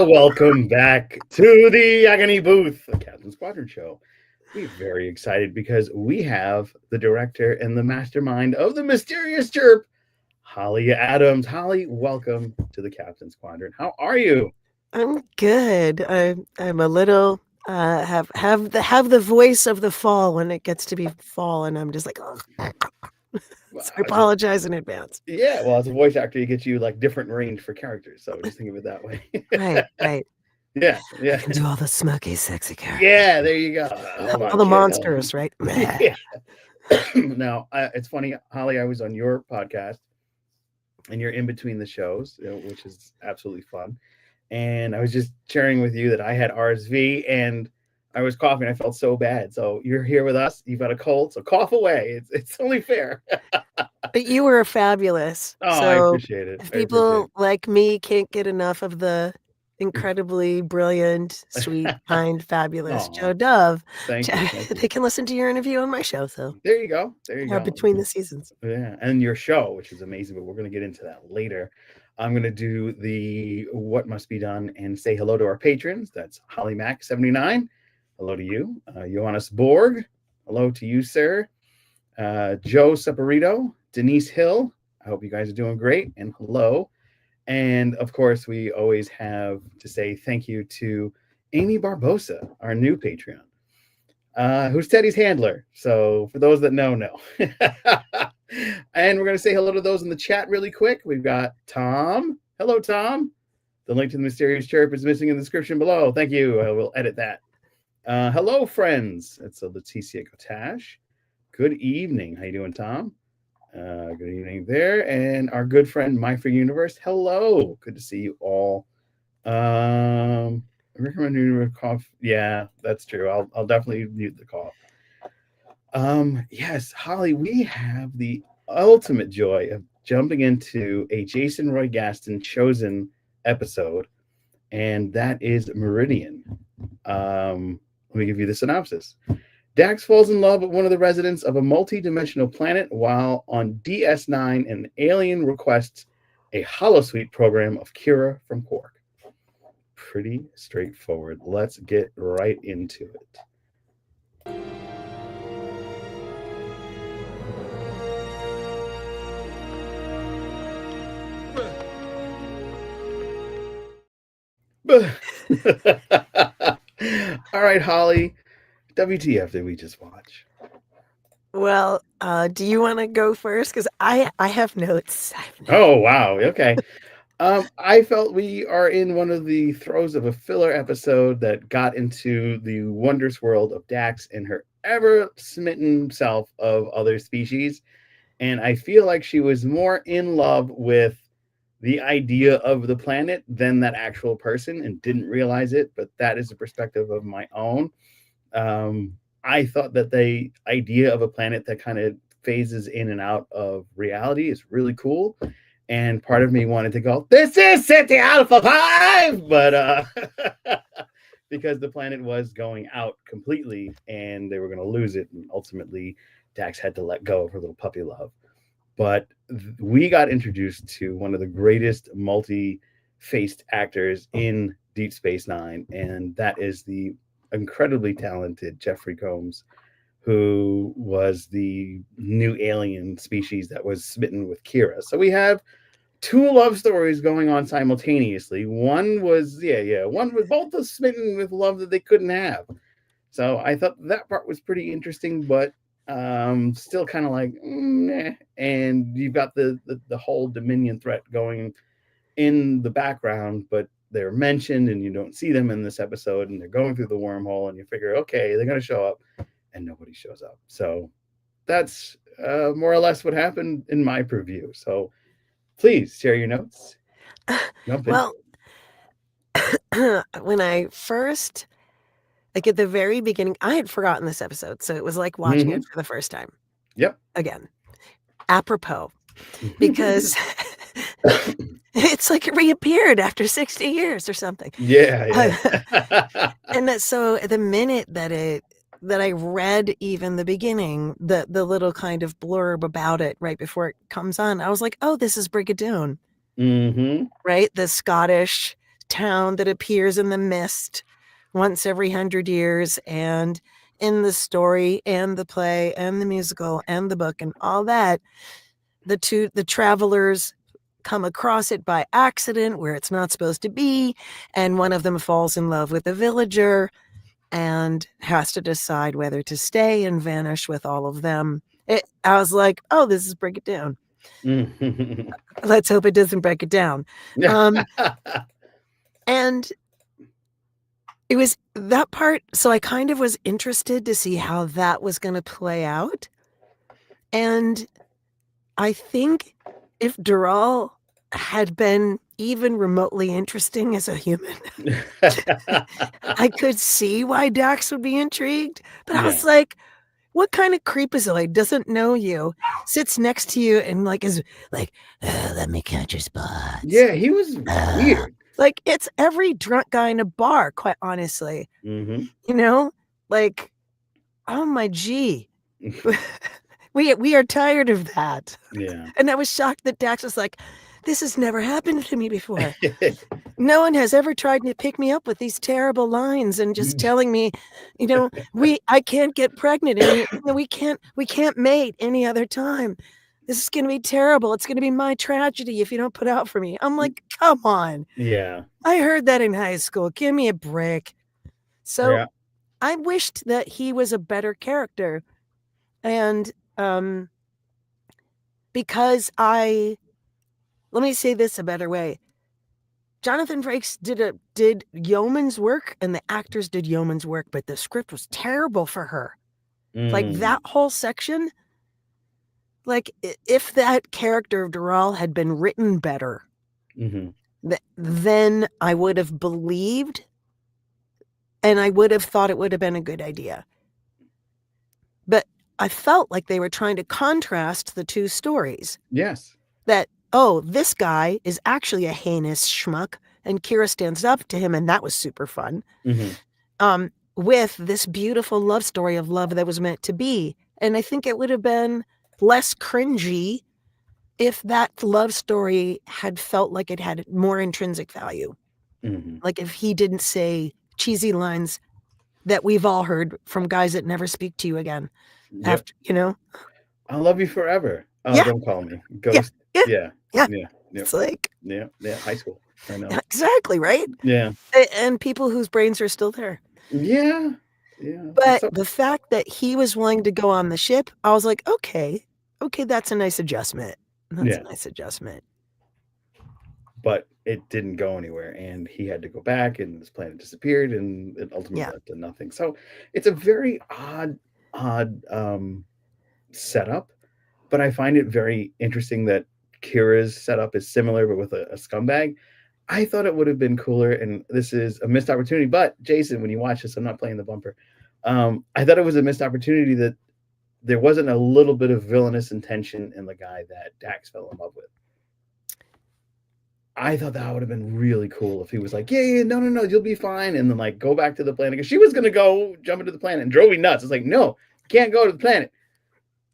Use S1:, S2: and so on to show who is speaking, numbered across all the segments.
S1: Welcome back to the Agony Booth, the Captain's Quadrant show. We're very excited because we have the director and the mastermind of the Mysterious Chirp, Holly Adams. Holly, welcome to the Captain's Quadrant. How are you?
S2: I'm good. I'm a little have the voice of the fall when it gets to be fall, and I'm just like, oh. So I apologize in advance.
S1: Yeah, well, as a voice actor, you get you like different range for characters, so just think of it that way.
S2: Right.
S1: Yeah.
S2: I can do all the smoky, sexy characters.
S1: Yeah, there you go.
S2: All the monsters, right?
S1: Yeah. Now, it's funny, Holly, I was on your podcast, and you're in between the shows, which is absolutely fun. And I was just sharing with you that I had RSV and I was coughing. I felt so bad. So you're here with us. You've got a cold, so cough away. It's only fair.
S2: But you were fabulous.
S1: Oh,
S2: so
S1: I appreciate it.
S2: If people like me can't get enough of the incredibly brilliant, sweet, kind, fabulous Joe Dove,
S1: thank you.
S2: They can listen to your interview on my show. So
S1: there you go.
S2: Between the seasons.
S1: Yeah, and your show, which is amazing, but we're going to get into that later. I'm going to do the what must be done and say hello to our patrons. That's Holly Mac 79. Hello to you. Johannes Borg. Hello to you, sir. Joe Saporito. Denise Hill. I hope you guys are doing great. And hello. And of course, we always have to say thank you to Amy Barbosa, our new Patreon, who's Teddy's handler. So for those that know. And we're going to say hello to those in the chat really quick. We've got Tom. Hello, Tom. The link to the Mysterious Chirp is missing in the description below. Thank you. We'll edit that. Hello, friends. It's Leticia Kotash. Good evening. How you doing, Tom? Good evening there. And our good friend, My Free Universe. Hello. Good to see you all. I recommend you cough. Yeah, that's true. I'll definitely mute the cough. Yes, Holly, we have the ultimate joy of jumping into a Jason Roy Gaston chosen episode, and that is Meridian. Let me give you the synopsis. Dax falls in love with one of the residents of a multi-dimensional planet while on DS9, an alien requests a holosuite program of Kira from Quark. Pretty straightforward. Let's get right into it. All right, Holly. WTF did we just watch?
S2: Well, do you want to go first? Because I have notes.
S1: Oh, wow. Okay. I felt we are in one of the throes of a filler episode that got into the wondrous world of Dax and her ever smitten self of other species. And I feel like she was more in love with the idea of the planet than that actual person and didn't realize it. But that is a perspective of my own. I thought that the idea of a planet that kind of phases in and out of reality is really cool. And part of me wanted to go, this is City Alpha 5! But because the planet was going out completely and they were going to lose it. And ultimately, Dax had to let go of her little puppy love. But we got introduced to one of the greatest multi-faced actors in Deep Space Nine. And that is the incredibly talented Jeffrey Combs, who was the new alien species that was smitten with Kira. So we have two love stories going on simultaneously. One was, one was both smitten with love that they couldn't have. So I thought that part was pretty interesting, but still kind of like, meh. And you've got the whole Dominion threat going in the background, but they're mentioned and you don't see them in this episode, and they're going through the wormhole, and you figure, okay, they're going to show up, and nobody shows up. So that's more or less what happened in my preview. So please share your notes.
S2: Well, when I first, like at the very beginning, I had forgotten this episode, so it was like watching it for the first time.
S1: Yep.
S2: Again, apropos, because it's like it reappeared after 60 years or something.
S1: Yeah.
S2: And so the minute that I read even the beginning, the little kind of blurb about it right before it comes on, I was like, oh, this is Brigadoon.
S1: Mm-hmm.
S2: Right? The Scottish town that appears in the mist once every 100 years, and in the story and the play and the musical and the book and all that, the travelers come across it by accident where it's not supposed to be, and one of them falls in love with a villager and has to decide whether to stay and vanish with all of them. I was like, oh, this is Break It Down. Let's hope it doesn't break it down. And it was that part, so I kind of was interested to see how that was going to play out. And I think if Dural had been even remotely interesting as a human, I could see why Dax would be intrigued. But I was like, what kind of creepazoid doesn't know you, sits next to you and like is like, let me catch your spots.
S1: Yeah, he was weird.
S2: Like, it's every drunk guy in a bar, quite honestly.
S1: Mm-hmm.
S2: You know? Like, oh my gee. We are tired of that.
S1: Yeah.
S2: And I was shocked that Dax was like, this has never happened to me before. No one has ever tried to pick me up with these terrible lines and just telling me, you know, I can't get pregnant and we can't mate any other time. This is going to be terrible. It's going to be my tragedy if you don't put out for me. I'm like, come on.
S1: Yeah.
S2: I heard that in high school. Give me a break. So I wished that he was a better character. And because let me say this a better way. Jonathan Frakes did yeoman's work, and the actors did yeoman's work, but the script was terrible for her. Like that whole section, like if that character of Dural had been written better, then I would have believed, and I would have thought it would have been a good idea. But I felt like they were trying to contrast the two stories.
S1: Yes.
S2: That, oh, this guy is actually a heinous schmuck, and Kira stands up to him, and that was super fun. With this beautiful love story of love that was meant to be. And I think it would have been less cringy if that love story had felt like it had more intrinsic value. Like if he didn't say cheesy lines that we've all heard from guys that never speak to you again. After, you know,
S1: I'll love you forever. Oh, don't call me Ghost. Yeah.
S2: It's like,
S1: high school. I know.
S2: Exactly, right?
S1: Yeah.
S2: And people whose brains are still there.
S1: Yeah.
S2: But the fact that he was willing to go on the ship, I was like, okay, that's a nice adjustment. That's a nice adjustment.
S1: But it didn't go anywhere, and he had to go back, and this planet disappeared, and it ultimately led to nothing. So it's a very odd setup, but I find it very interesting that Kira's setup is similar, but with a scumbag. I thought it would have been cooler, and this is a missed opportunity. But Jason, when you watch this, I'm not playing the bumper. I thought it was a missed opportunity that there wasn't a little bit of villainous intention in the guy that Dax fell in love with. I thought that would have been really cool if he was like, no, you'll be fine, and then like go back to the planet, because she was gonna go jump into the planet and drove me nuts. It's like, no, you can't go to the planet.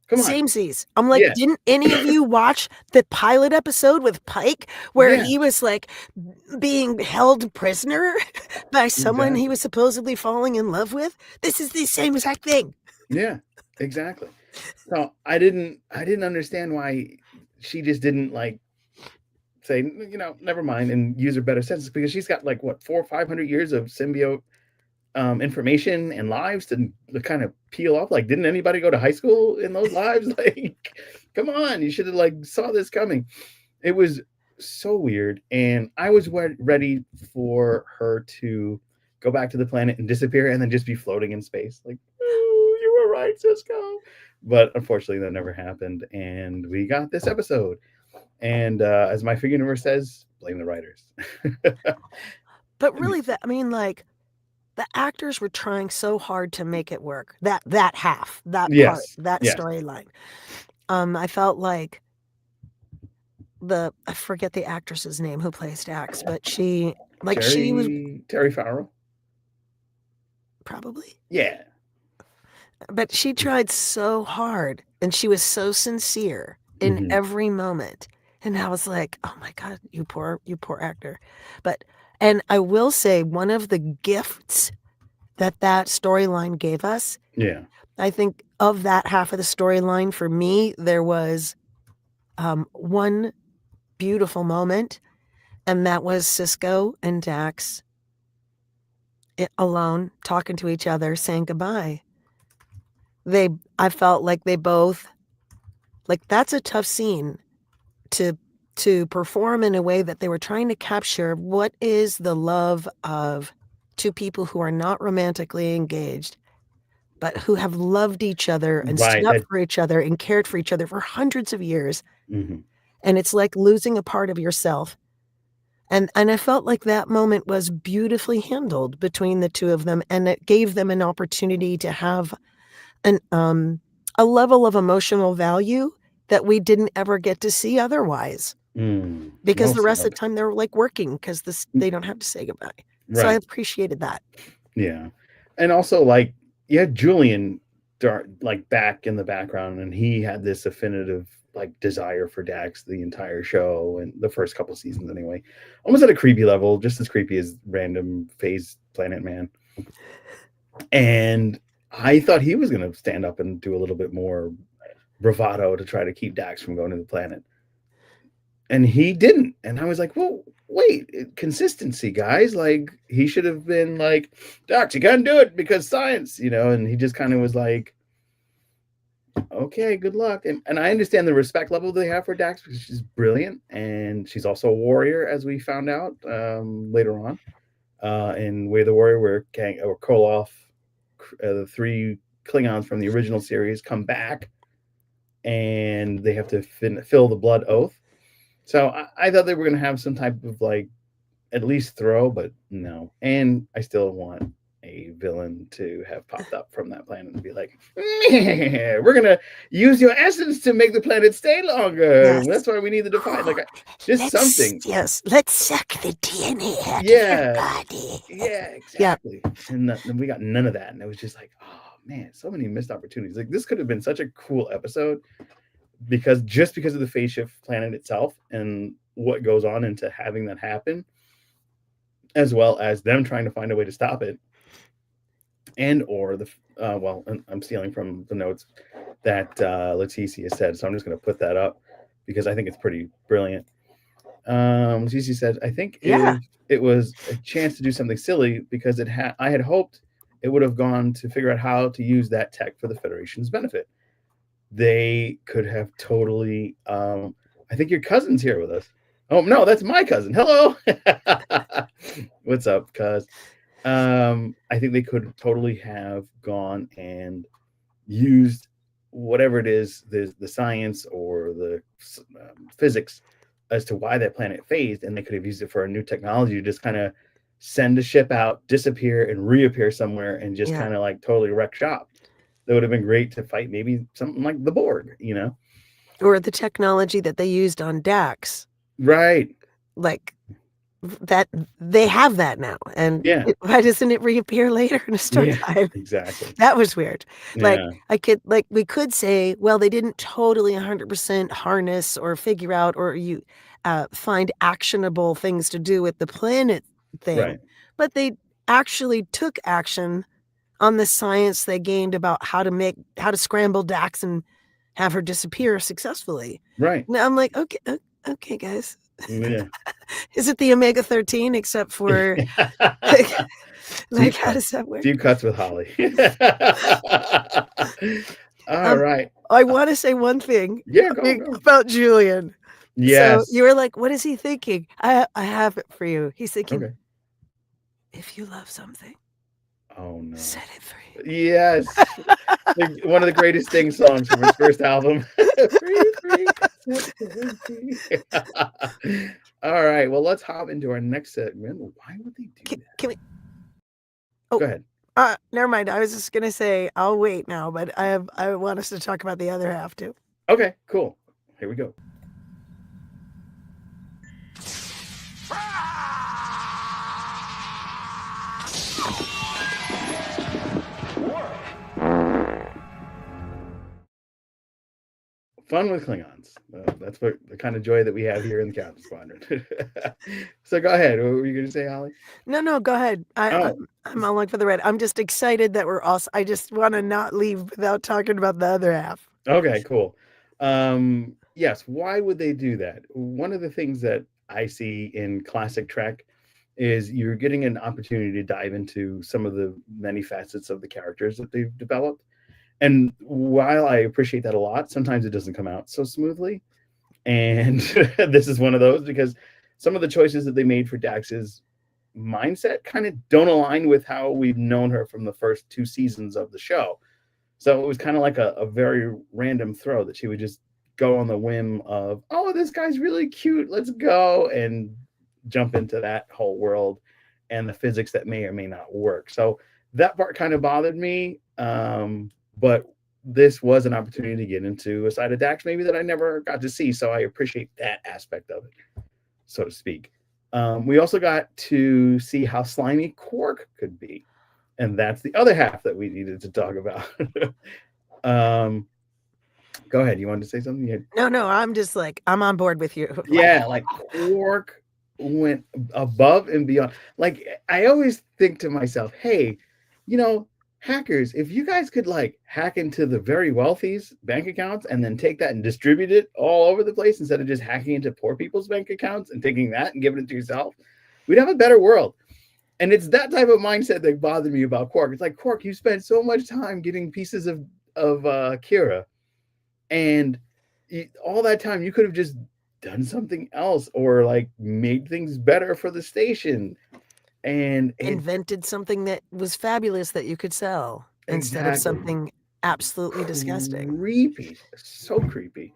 S1: Come on.
S2: Samesies. I'm like, didn't any of you watch the pilot episode with Pike where he was like being held prisoner by someone he was supposedly falling in love with? This is the same exact thing.
S1: Yeah, exactly. So I didn't understand why she just didn't like say, never mind, and use her better senses, because she's got like what 400 or 500 years of symbiote information and lives to kind of peel off. Like, didn't anybody go to high school in those lives? Like, come on, you should have like saw this coming. It was so weird, and I was ready for her to go back to the planet and disappear, and then just be floating in space. Like, oh, you were right, Cisco. But unfortunately, that never happened, and we got this episode. And as my figure universe says, blame the writers.
S2: But really, like, the actors were trying so hard to make it work. That half, that part, that storyline. I felt like I forget the actress's name who plays Dax, but she was
S1: Terry Farrell.
S2: Probably.
S1: Yeah.
S2: But she tried so hard, and she was so sincere in every moment. And I was like, oh my God, you poor actor. But And I will say one of the gifts that storyline gave us,
S1: Yeah.
S2: I think of that half of the storyline, for me, there was one beautiful moment, and that was Cisco and Dax alone, talking to each other, saying goodbye. I felt like they both, like, that's a tough scene to perform in a way that they were trying to capture what is the love of two people who are not romantically engaged, but who have loved each other and stood
S1: Right.
S2: up
S1: That.
S2: for each other and cared for each other for hundreds of years.
S1: Mhm.
S2: And it's like losing a part of yourself. And I felt like that moment was beautifully handled between the two of them, and it gave them an opportunity to have an a level of emotional value that we didn't ever get to see otherwise. Because
S1: Well
S2: the rest of
S1: said.
S2: the time they were, like, working because they don't have to say goodbye. So I
S1: Right.
S2: appreciated that.
S1: Yeah. And also, like, you had Julian like back in the background, and he had this affinitive like desire for Dax the entire show and the first couple seasons anyway. Almost at a creepy level, just as creepy as random phase planet man. And I thought he was gonna stand up and do a little bit more bravado to try to keep Dax from going to the planet. And he didn't. And I was like, well, wait, consistency, guys. Like, he should have been like, Dax, you can't do it because science, and he just kind of was like, okay, good luck. And I understand the respect level they have for Dax because she's brilliant. And she's also a warrior, as we found out later on in Way of the Warrior, where Koloff, the 3 Klingons from the original series, come back and they have to fill the blood oath. So I thought they were going to have some type of like at least throw, but no. And I still want a villain to have popped up from that planet and be like, we're going to use your essence to make the planet stay longer.
S2: Yes.
S1: That's why we need the Defiant. Like, just something.
S2: Yes, let's suck the DNA out of
S1: Yeah.
S2: your body.
S1: Yeah, exactly. And we got none of that. And it was just like, oh man, so many missed opportunities. Like, this could have been such a cool episode because of the phase shift planet itself and what goes on into having that happen, as well as them trying to find a way to stop it, and or I'm stealing from the notes that Leticia said, so I'm just going to put that up because I think it's pretty brilliant. Leticia said, I think if it was a chance to do something silly, because I had hoped it would have gone to figure out how to use that tech for the Federation's benefit. They could have totally I think your cousin's here with us. Oh no, that's my cousin. Hello. What's up, cuz? I think they could totally have gone and used whatever it is, the science or the physics as to why that planet phased, and they could have used it for a new technology to just kind of send a ship out, disappear, and reappear somewhere, and just kind of like totally wreck shop. That would have been great to fight maybe something like the Borg,
S2: Or the technology that they used on Dax.
S1: Right.
S2: Like, that they have that now. And why doesn't it reappear later in a storyline?
S1: Exactly.
S2: That was weird.
S1: Yeah.
S2: Like, we could say, well, they didn't totally 100% harness or figure out or find actionable things to do with the planet thing.
S1: Right.
S2: But they actually took action on the science they gained about how to scramble Dax and have her disappear successfully.
S1: Right.
S2: Now I'm like, okay, guys.
S1: Yeah.
S2: Is it the omega-13 except for like how does that work?
S1: Few cuts with Holly. All right.
S2: I want to say one thing about Julian.
S1: Yes.
S2: So you were like, what is he thinking? I have it for you. He's thinking, if you love something,
S1: oh no,
S2: set it free.
S1: Yes. One of the greatest thing songs from his first album. Free. All right. Well, let's hop into our next segment. Why would they do that?
S2: Can we?
S1: Oh, go ahead.
S2: Never mind. I was just gonna say I'll wait now, but I want us to talk about the other half too.
S1: Okay, cool. Here we go. Fun with Klingons. That's what the kind of joy that we have here in the Gamma Quadrant. So go ahead. What were you going to say, Holly?
S2: No, go ahead.
S1: Oh,
S2: I'm along for the ride. I'm just excited that we're also. I just want to not leave without talking about the other half.
S1: okay, cool. Yes, why would they do that? One of the things that I see in classic Trek is you're getting an opportunity to dive into some of the many facets of the characters that they've developed. And while I appreciate that a lot, sometimes it doesn't come out so smoothly. And this is one of those because some of the choices that they made for Dax's mindset kind of don't align with how we've known her from the first 2 seasons of the show. So it was kind of like a very random throw that she would just go on the whim of, oh, this guy's really cute. Let's go and jump into that whole world and the physics that may or may not work. So that part kind of bothered me. But this was an opportunity to get into a side of Dax maybe that I never got to see. So I appreciate that aspect of it, so to speak. We also got to see how slimy Quark could be. And that's the other half that we needed to talk about. Go ahead. You wanted to say something?
S2: No, I'm just like, I'm on board with you.
S1: Yeah, like Quark went above and beyond. Like, I always think to myself, hey, hackers, if you guys could like hack into the very wealthy's bank accounts and then take that and distribute it all over the place instead of just hacking into poor people's bank accounts and taking that and giving it to yourself, we'd have a better world. And it's that type of mindset that bothered me about Quark. It's like, Quark, you spent so much time getting pieces of Kira, and all that time you could have just done something else or like made things better for the station. And
S2: invented something that was fabulous that you could sell instead of something absolutely disgusting.
S1: Creepy, so creepy.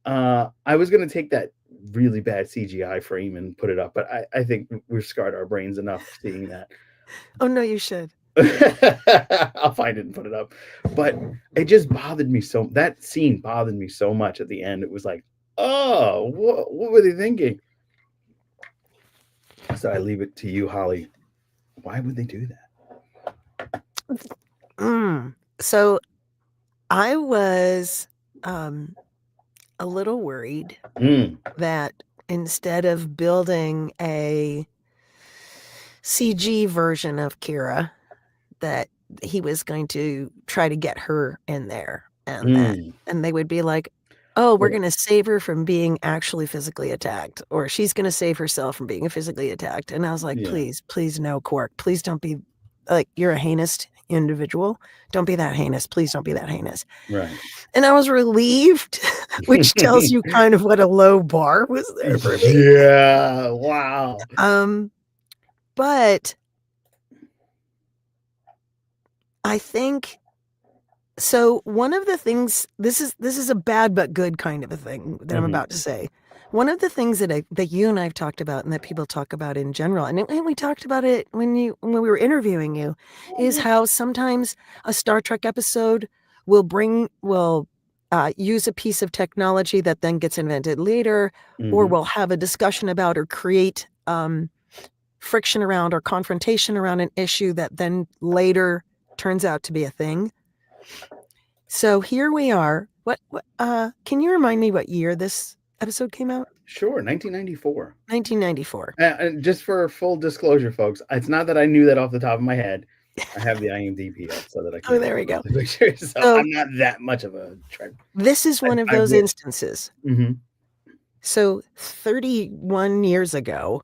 S1: I was gonna take that really bad CGI frame and put it up, but I think we've scarred our brains enough seeing that.
S2: Oh no, you should.
S1: I'll find it and put it up. But it just bothered me so. That scene bothered me so much at the end. It was like, oh, what were they thinking? So I leave it to you, Holly. Why would they do
S2: that? So I was a little worried that instead of building a CG version of Kira, that he was going to try to get her in there, and they would be like, oh, we're going to save her from being actually physically attacked, or she's going to save herself from being physically attacked. And I was like, please no, Quark, please don't be like, you're a heinous individual. Don't be that heinous. Please don't be that heinous.
S1: Right.
S2: And I was relieved, which tells you kind of what a low bar was there for me.
S1: Yeah. Wow.
S2: But I think so. One of the things, this is a bad but good kind of a thing that I'm about to say. One of the things that you and I've talked about, and that people talk about in general, and we talked about it when we were interviewing you, is how sometimes a Star Trek episode will use a piece of technology that then gets invented later, or will have a discussion about or create friction around or confrontation around an issue that then later turns out to be a thing. So here we are. What can you remind me what year this episode came out?
S1: Sure, 1994.
S2: 1994.
S1: And just for full disclosure, folks, it's not that I knew that off the top of my head. I have the IMDb up so that I can.
S2: Oh, there we go.
S1: The so I'm not that much of a Trek.
S2: This is one of those instances. So 31 years ago,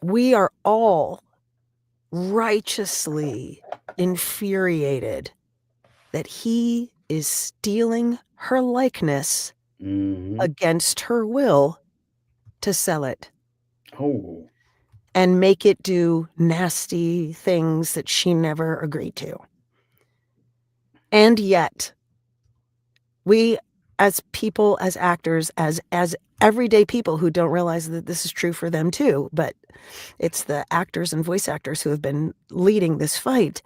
S2: we are all righteously infuriated that he is stealing her likeness against her will to sell it.
S1: Oh.
S2: And make it do nasty things that she never agreed to. And yet, we as people, as actors, as everyday people who don't realize that this is true for them too, but it's the actors and voice actors who have been leading this fight,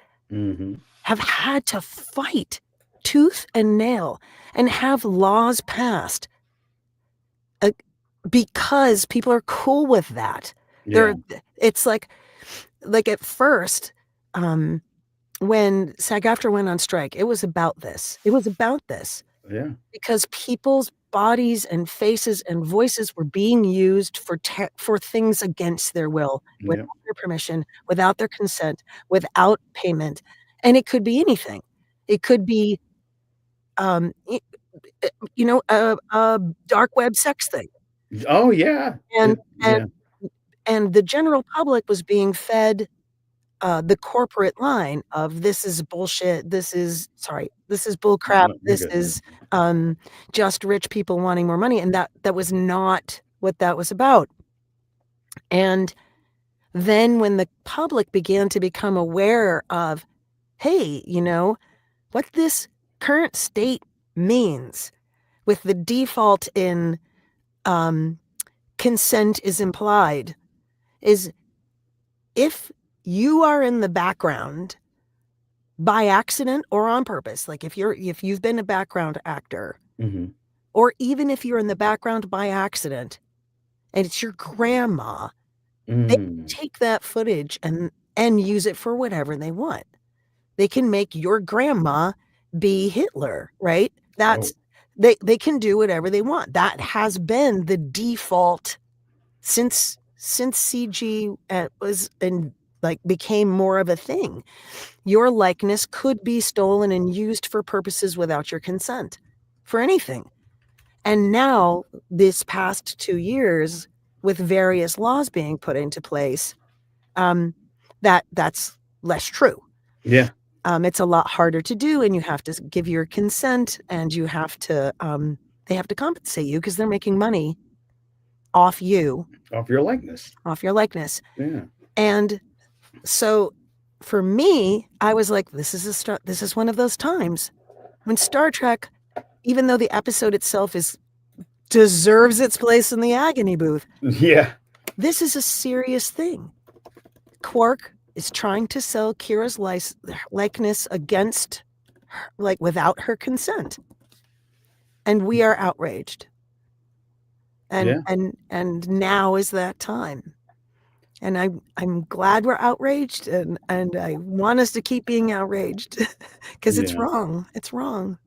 S2: have had to fight tooth and nail and have laws passed because people are cool with that. It's like at first, when SAG-AFTRA went on strike, it was about this. It was about this
S1: Yeah.
S2: because people's bodies and faces and voices were being used for things against their will, without
S1: Yeah.
S2: their permission, without their consent, without payment, and it could be anything. It could be, y a dark web sex thing,
S1: Oh, yeah.
S2: and and
S1: Yeah.
S2: and the general public was being fed the corporate line of this is bullshit, this is bull crap,
S1: No, you're
S2: this
S1: good.
S2: is just rich people wanting more money, and that was not what that was about. And then when the public began to become aware of, hey, what this current state means with the default in um, consent is implied is if you are in the background by accident or on purpose, like if you've been a background actor,
S1: Hmm.
S2: or even if you're in the background by accident and it's your grandma, they can
S1: Mm.
S2: take that footage and use it for whatever they want. They can make your grandma be Hitler, right?
S1: Oh,
S2: They can do whatever they want. That has been the default since CG was and like became more of a thing. Your likeness could be stolen and used for purposes without your consent, for anything. And now, this past 2 years, with various laws being put into place, that's less true.
S1: yeah.
S2: It's a lot harder to do, and you have to give your consent, and you have to, they have to compensate you because they're making money off you,
S1: Off your likeness.
S2: off your likeness.
S1: Yeah.
S2: And so for me, I was like, this is one of those times when Star Trek, even though the episode itself deserves its place in the agony booth,
S1: Yeah.
S2: this is a serious thing. Quark is trying to sell Kira's likeness against her, like without her consent. And we are outraged.
S1: Yeah.
S2: And now is that time. And I'm glad we're outraged, and I want us to keep being outraged because it's
S1: Yeah.
S2: wrong. It's wrong.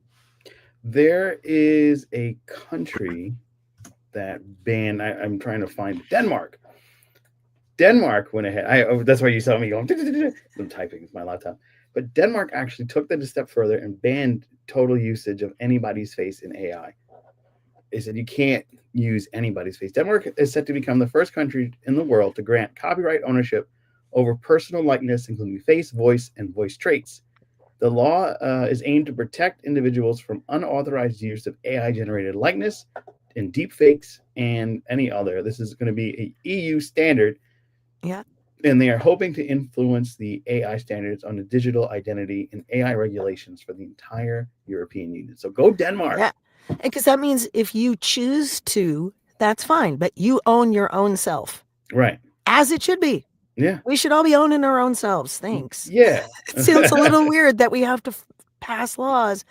S1: There is a country that banned. I'm trying to find Denmark. Denmark went ahead. That's why you saw me going. I'm typing with my laptop. But Denmark actually took that a step further and banned total usage of anybody's face in AI. They said you can't use anybody's face. Denmark is set to become the first country in the world to grant copyright ownership over personal likeness, including face, voice, and voice traits. The law is aimed to protect individuals from unauthorized use of AI-generated likeness and deepfakes and any other. This is going to be an EU standard.
S2: Yeah.
S1: And they are hoping to influence the AI standards on the digital identity and AI regulations for the entire European Union. So go Denmark.
S2: Yeah. Because that means if you choose to, that's fine, but you own your own self.
S1: Right.
S2: As it should be.
S1: Yeah.
S2: We should all be owning our own selves. Thanks.
S1: Yeah.
S2: It sounds a little weird that we have to pass laws,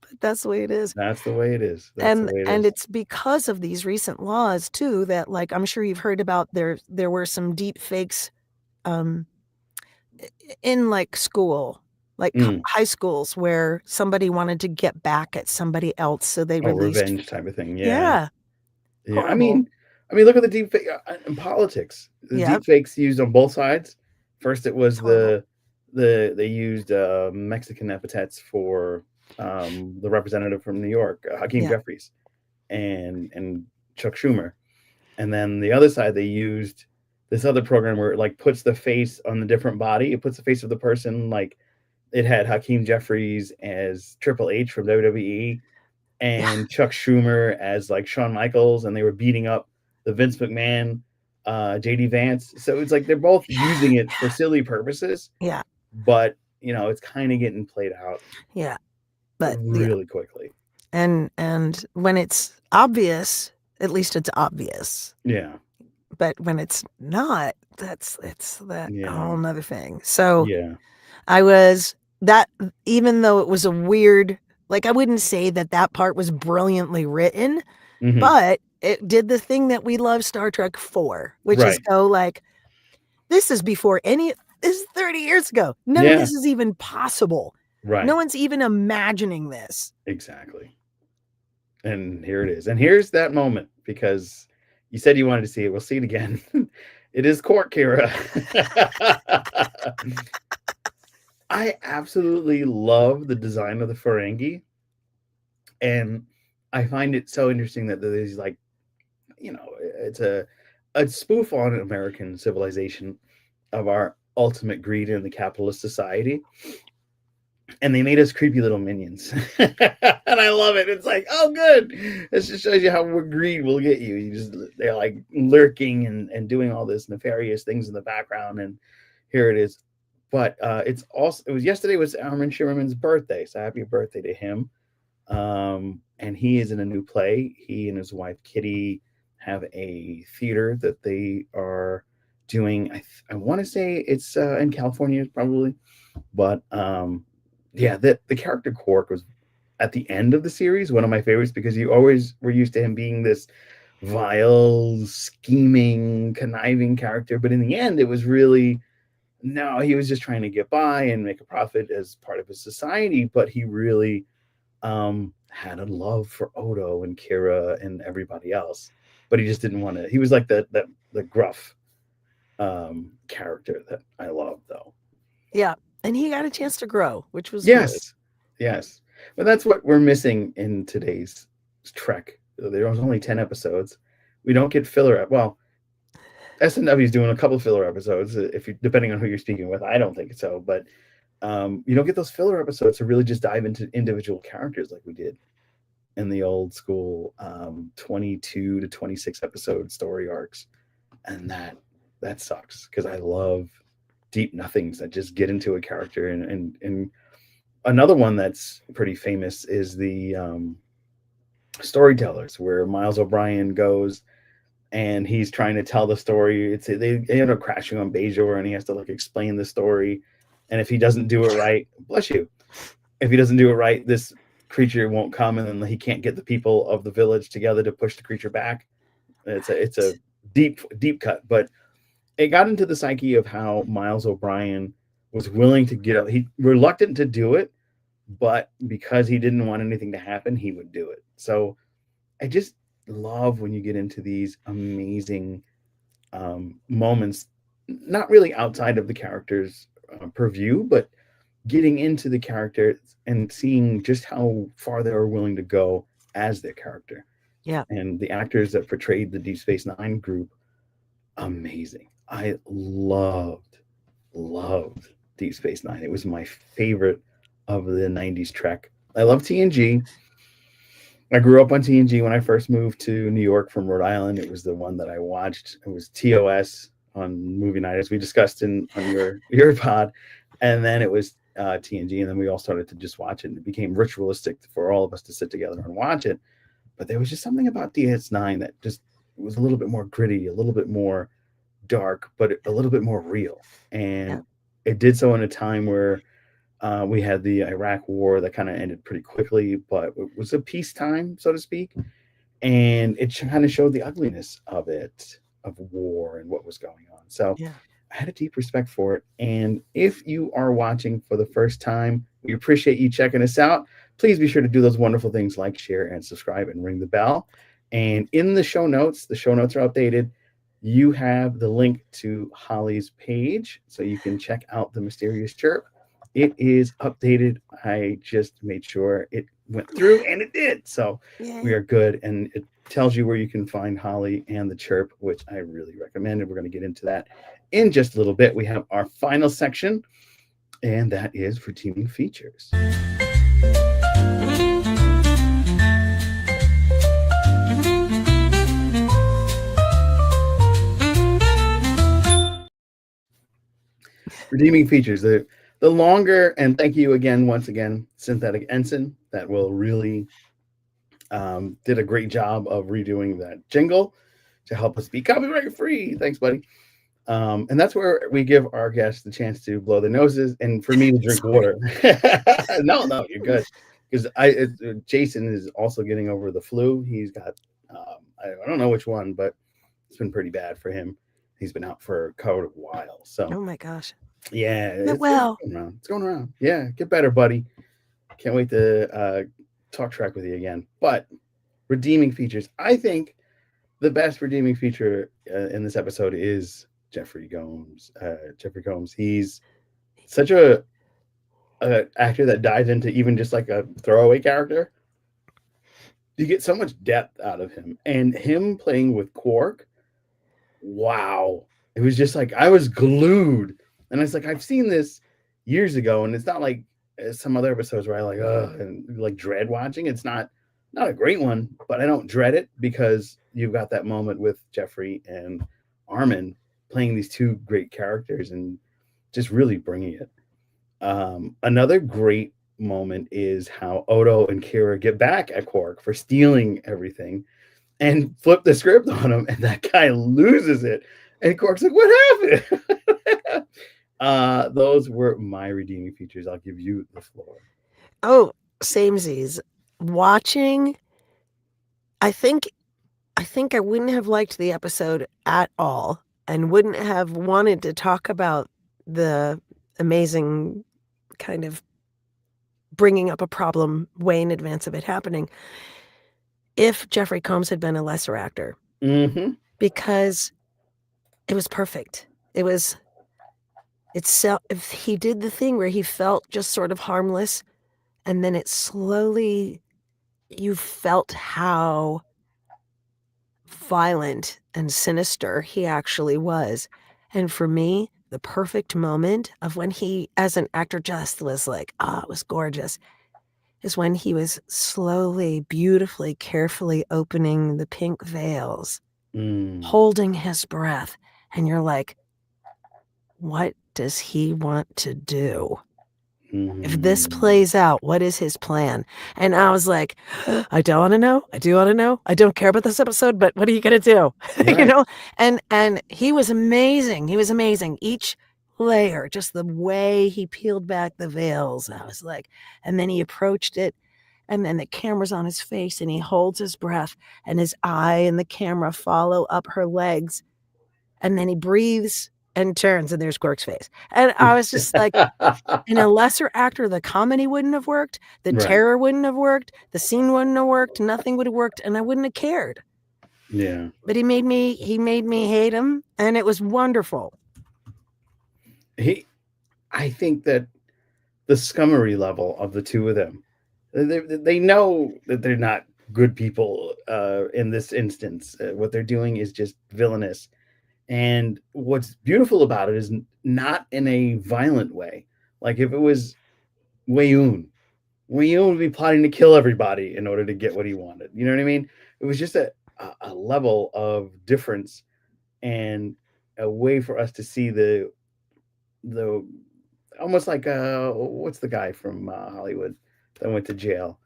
S2: but that's the way it is.
S1: That's the way it is. That's the way it
S2: And
S1: is.
S2: it's because of these recent laws too that, like, I'm sure you've heard about, there were some deep fakes in like school, like high schools, where somebody wanted to get back at somebody else, so they released
S1: revenge type of thing. Yeah.
S2: Yeah.
S1: Yeah.
S2: Horrible.
S1: I mean, look at the deep fake in politics. The
S2: Yep.
S1: deep fakes used on both sides. First, it was
S2: Horrible.
S1: they used Mexican epithets for the representative from New York, Hakeem
S2: Yeah.
S1: Jeffries, and Chuck Schumer, and then the other side they used this other program where it like puts the face on the different body. It puts the face of the person, like it had Hakeem Jeffries as Triple H from WWE and Chuck Schumer as like Shawn Michaels, and they were beating up the Vince McMahon, JD Vance. So it's like they're both using it for silly purposes.
S2: Yeah.
S1: But it's kind of getting played out.
S2: Yeah. But
S1: really quickly.
S2: And when it's obvious, at least it's obvious.
S1: Yeah.
S2: But when it's not, it's that whole nother thing. So
S1: yeah,
S2: I was that, even though it was a weird, like, I wouldn't say that part was brilliantly written, but it did the thing that we love Star Trek for, which is go like, this is before This is 30 years ago. None of
S1: Yeah,
S2: this is even possible.
S1: right.
S2: No one's even imagining this.
S1: Exactly. And here it is. And here's that moment because you said you wanted to see it. We'll see it again. It is Court, Kira. I absolutely love the design of the Ferengi. And I find it so interesting that there's like, it's a spoof on American civilization of our ultimate greed in the capitalist society. And they made us creepy little minions. And I love it. It's like, oh, good. This just shows you how greed will get you. They're like lurking and doing all this nefarious things in the background. And here it is. But yesterday was Armin Shimmerman's birthday. So happy birthday to him. And he is in a new play. He and his wife, Kitty, have a theater that they are doing. I want to say it's in California, probably. But yeah, the character Quark was at the end of the series one of my favorites because you always were used to him being this vile, scheming, conniving character, but in the end, it was really no, he was just trying to get by and make a profit as part of his society, but he really had a love for Odo and Kira and everybody else, but he just didn't want to. He was like the gruff character that I love, though.
S2: Yeah. And he got a chance to grow, which was good.
S1: Yes, but that's what we're missing in today's Trek. There was only 10 episodes. We don't get filler. Well, SNW is doing a couple filler episodes, if you depending on who you're speaking with. I don't think so, but you don't get those filler episodes to really just dive into individual characters like we did in the old school 22 to 26 episode story arcs, and that sucks because I love deep nothings that just get into a character. And another one that's pretty famous is the Storytellers, where Miles O'Brien goes and he's trying to tell the story. They end up crashing on Bajor, and he has to like explain the story. And if he doesn't do it right, bless you. If he doesn't do it right, this creature won't come, and then he can't get the people of the village together to push the creature back. It's a deep cut, but it got into the psyche of how Miles O'Brien was willing to get up. He reluctant to do it, but because he didn't want anything to happen, he would do it. So I just love when you get into these amazing moments, not really outside of the character's purview, but getting into the character and seeing just how far they are willing to go as their character.
S2: Yeah.
S1: And the actors that portrayed the Deep Space Nine group, amazing. I loved Deep Space Nine. It was my favorite of the 90s Trek. I love TNG. I grew up on TNG when I first moved to New York from Rhode Island. It was the one that I watched. It was TOS on movie night, as we discussed on your pod. And then it was TNG, and then we all started to just watch it, and it became ritualistic for all of us to sit together and watch it. But there was just something about DS9 that just was a little bit more gritty, a little bit more dark, but a little bit more real. And it did so in a time where we had the Iraq war that kind of ended pretty quickly, but it was a peacetime, so to speak. And it kind of showed the ugliness of war and what was going on. So I had a deep respect for it. And if you are watching for the first time, we appreciate you checking us out. Please be sure to do those wonderful things like share and subscribe and ring the bell. And in the show notes are updated. You have the link to Holly's page, so you can check out the Mysterious Chirp. It is updated. I just made sure it went through, and it did. So we are good. And it tells you where you can find Holly and the Chirp, which I really recommend. And we're going to get into that in just a little bit. We have our final section, and that is redeeming features. Redeeming features. The longer, and thank you again, once again, Synthetic Ensign, that will really did a great job of redoing that jingle to help us be copyright free. Thanks, buddy. And that's where we give our guests the chance to blow their noses and for me to drink water. No, you're good. Because Jason is also getting over the flu. He's got, I don't know which one, but it's been pretty bad for him. He's been out for a while. So,
S2: oh my gosh.
S1: Yeah,
S2: Get
S1: it's
S2: well.
S1: going around. It's going around. Yeah, get better, buddy. Can't wait to talk track with you again. But redeeming features, I think the best redeeming feature in this episode is Jeffrey Combs. Jeffrey Combs. He's such a actor that dives into even just like a throwaway character. You get so much depth out of him, and him playing with Quark. Wow, it was just like I was glued, and it's like I've seen this years ago, and it's not like some other episodes where I like and like dread watching. It's not a great one, but I don't dread it because you've got that moment with Jeffrey and Armin playing these two great characters and just really bringing it. Another great moment is how Odo and Kira get back at Quark for stealing everything and flip the script on him, and that guy loses it. And Quark's like, "What happened?" Those were my redeeming features. I'll give you the floor.
S2: Oh, samesies. Watching, I think I wouldn't have liked the episode at all and wouldn't have wanted to talk about the amazing kind of bringing up a problem way in advance of it happening if Jeffrey Combs had been a lesser actor,
S1: Mm-hmm.
S2: because it was perfect. If he did the thing where he felt just sort of harmless, and then it slowly, you felt how violent and sinister he actually was. And for me, the perfect moment of when he, as an actor, just was like, it was gorgeous, is when he was slowly, beautifully, carefully opening the pink veils, holding his breath. And you're like, what does he want to do? If this plays out, what is his plan? And I was like, I don't want to know. I do want to know. I don't care about this episode, but what are you going to do?
S1: Right.
S2: And he was amazing. He was amazing. Each layer, just the way he peeled back the veils. I was like, and then he approached it, and then the camera's on his face, and he holds his breath, and his eye and the camera follow up her legs, and then he breathes and turns, and there's Quark's face. And I was just like, in a lesser actor, the comedy wouldn't have worked, the
S1: Right.
S2: terror wouldn't have worked, the scene wouldn't have worked, nothing would have worked, and I wouldn't have cared.
S1: Yeah.
S2: But he made me hate him, and it was wonderful.
S1: I think that the scummery level of the two of them, they know that they're not good people in this instance. What they're doing is just villainous. And what's beautiful about it is not in a violent way. Like if it was Wayoon, Wayoon would be plotting to kill everybody in order to get what he wanted. You know what I mean? It was just a level of difference and a way for us to see the almost like what's the guy from Hollywood that went to jail?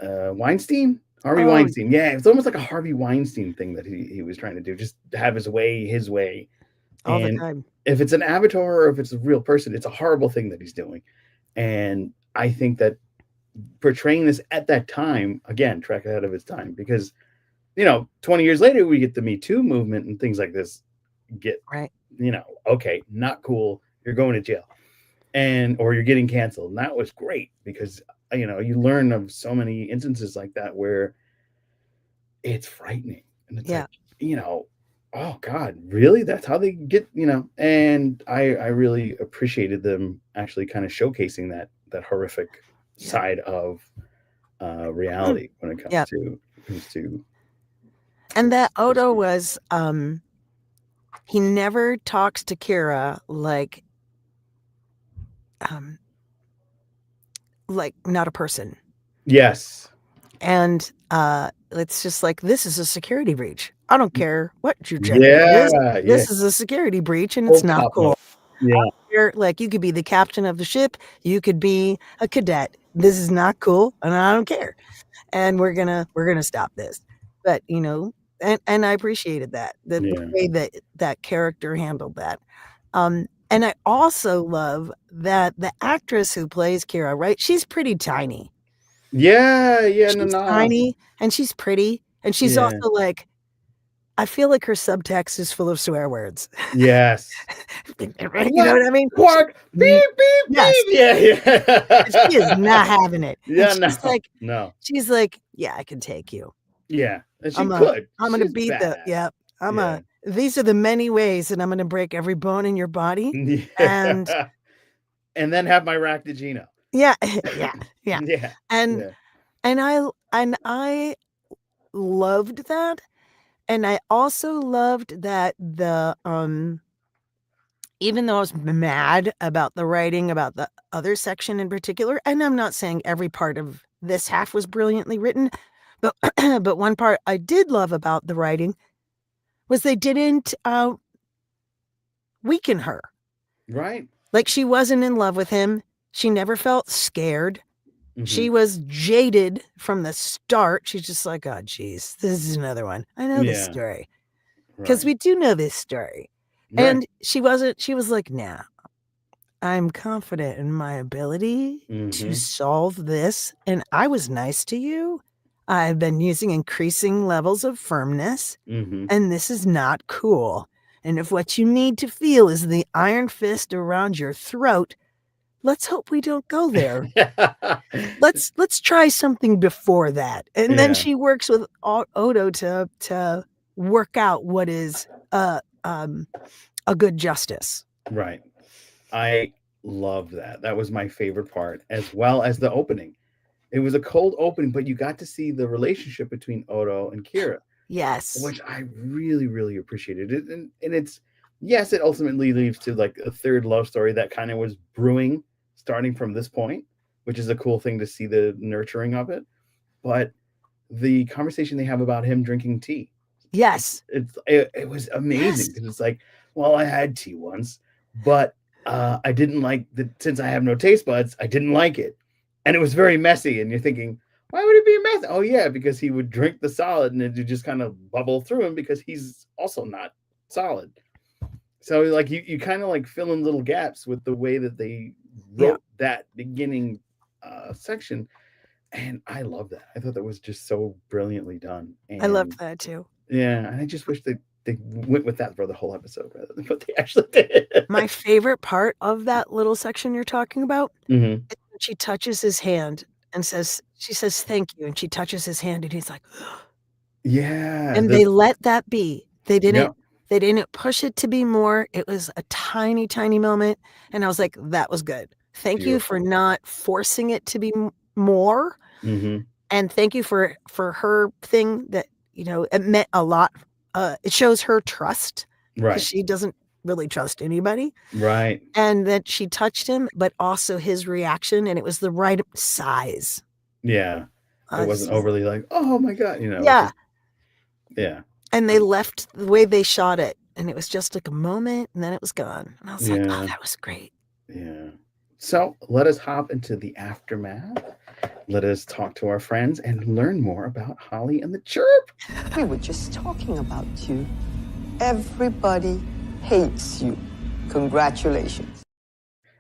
S1: Weinstein? Harvey Weinstein. Yeah, it's almost like a Harvey Weinstein thing that he was trying to do. Just have his way.
S2: All the
S1: And
S2: time.
S1: if it's an avatar or if it's a real person, it's a horrible thing that he's doing. And I think that portraying this at that time, again, track ahead of its time, because 20 years later we get the Me Too movement and things like this get
S2: right.
S1: Okay, not cool. You're going to jail. Or you're getting canceled. And that was great because you learn of so many instances like that where it's frightening. And it's like, oh God, really? That's how they get, and I really appreciated them actually kind of showcasing that horrific side of reality when it comes to
S2: and that Odo was he never talks to Kira like not a person.
S1: Yes.
S2: And it's just like, this is a security breach. I don't care what your gender is. This is a security breach, and it's not cool.
S1: Yeah.
S2: Like, you could be the captain of the ship, you could be a cadet. This is not cool, and I don't care. And we're gonna stop this. But and I appreciated that the way that character handled that. And I also love that the actress who plays Kira, right? She's pretty tiny.
S1: Yeah,
S2: She's tiny and she's pretty, and she's also like I feel like her subtext is full of swear words.
S1: Yes.
S2: You know what I mean?
S1: Quark, beep, beep,
S2: Yes.
S1: beep. Yeah.
S2: She is not having it.
S1: Yeah,
S2: And
S1: no.
S2: she's like, yeah, I can take you.
S1: Yeah. And she
S2: I'm
S1: could.
S2: gonna
S1: She's
S2: beat the
S1: badass.
S2: yeah.
S1: Yeah.
S2: These are the many ways that I'm gonna break every bone in your body. And
S1: Yeah. And then have my Raktajino.
S2: yeah, yeah, yeah.
S1: Yeah.
S2: And
S1: Yeah.
S2: I loved that. And I also loved that even though I was mad about the writing, about the other section in particular, and I'm not saying every part of this half was brilliantly written, but but one part I did love about the writing was they didn't weaken her.
S1: Right.
S2: Like she wasn't in love with him. She never felt scared. She
S1: Mm-hmm.
S2: was jaded from the start. She's just like, oh, geez, this is another one. I know this
S1: Yeah.
S2: story because
S1: Right.
S2: we do know this story.
S1: Right.
S2: And she was like, nah, I'm confident in my ability to
S1: Mm-hmm.
S2: solve this. And I was nice to you. I've been using increasing levels of firmness,
S1: Mm-hmm.
S2: and this is not cool. And if what you need to feel is the iron fist around your throat, let's hope we don't go there. Let's try something before that. And then
S1: Yeah.
S2: she works with Odo to work out what is a good justice.
S1: Right. I love that. That was my favorite part, as well as the opening. It was a cold opening, but you got to see the relationship between Odo and Kira,
S2: Yes.
S1: which I really, really appreciated. And it's, yes, it ultimately leads to like a third love story that kind of was brewing starting from this point, which is a cool thing to see the nurturing of it. But the conversation they have about him drinking tea,
S2: Yes.
S1: it was amazing because it's like, well, I had tea once, but I didn't like the since I have no taste buds, I didn't like it, and it was very messy. And you're thinking, why would it be messy? Oh yeah, because he would drink the solid and it would just kind of bubble through him because he's also not solid. So like you kind of like fill in little gaps with the way that they wrote that beginning section, and I love that. I thought that was just so brilliantly done.
S2: I loved
S1: And
S2: that too.
S1: yeah, and I just wish they went with that for the whole episode rather than what they actually did.
S2: My favorite part of that little section you're talking about
S1: Mm-hmm.
S2: is when she touches his hand and she says, thank you. And she touches his hand and he's like,
S1: Yeah.
S2: and they let that be. They
S1: Yeah.
S2: didn't push it to be more. It was a tiny, tiny moment. And I was like, that was good. Thank you for
S1: Beautiful.
S2: not forcing it to be more.
S1: Mm-hmm.
S2: And thank you for her thing that, it meant a lot. It shows her trust because
S1: Right.
S2: she doesn't really trust anybody.
S1: Right.
S2: And that she touched him, but also his reaction, and it was the right size.
S1: Yeah. It wasn't overly like, oh my God,
S2: yeah.
S1: Just, yeah.
S2: And they left the way they shot it, and it was just like a moment, and then it was gone. And I was like, oh, that was great.
S1: Yeah. So let us hop into the aftermath. Let us talk to our friends and learn more about Holly and the Chirp.
S3: We were just talking about you. Everybody hates you. Congratulations.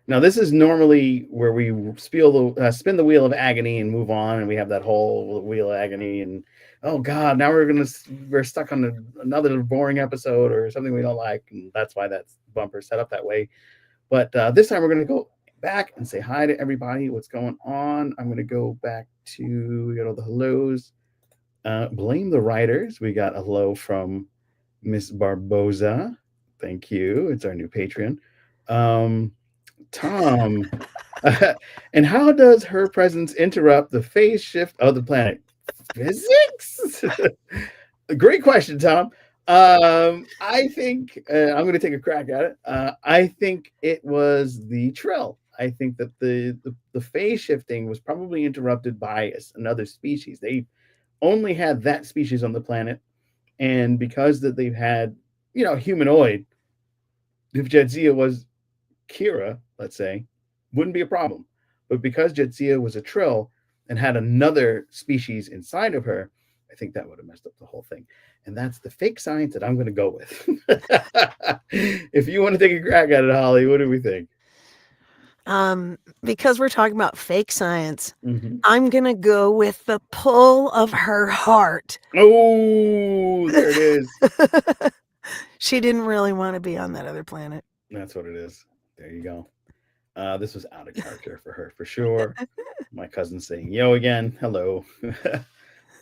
S1: Now, this is normally where we spin the wheel of agony and move on, and we have that whole wheel of agony. And oh God, now we're stuck on another boring episode or something we don't like, and that's why that bumper set up that way. But this time we're going to go back and say hi to everybody. What's going on? I'm going to go back to the hellos. Blame the writers. We got a hello from Miss Barboza. Thank you. It's our new Patreon. Tom. And how does her presence interrupt the phase shift of the planet? Physics? Great question, Tom. I think I'm going to take a crack at it. I think it was the trill. I think that the phase shifting was probably interrupted by another species. They only had that species on the planet, and because that they've had humanoid, if Jadzia was Kira, let's say, wouldn't be a problem. But because Jadzia was a trill and had another species inside of her, I think that would have messed up the whole thing. And that's the fake science that I'm going to go with. If you want to take a crack at it, Holly, what do we think?
S2: Because we're talking about fake science,
S1: Mm-hmm.
S2: I'm gonna go with the pull of her heart.
S1: Oh, there it is.
S2: She didn't really want to be on that other planet.
S1: That's what it is. There you go. This was out of character for her for sure. My cousin's saying yo again. Hello.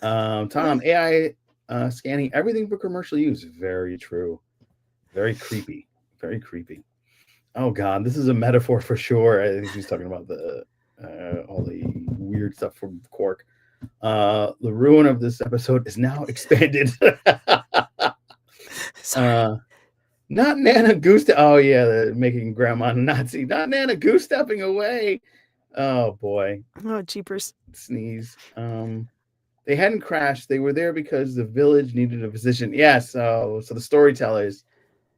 S1: Tom, AI scanning everything for commercial use. Very true. Very creepy. Very creepy. Oh God, this is a metaphor for sure. I think she's talking about the all the weird stuff from Quark. The ruin of this episode is now expanded.
S2: Sorry.
S1: Not Nana Goose. Oh yeah, making Grandma Nazi. Not Nana Goose stepping away. Oh boy,
S2: Oh, jeepers.
S1: sneeze. They hadn't crashed. They were there because the village needed a physician. Yes. So the storytellers,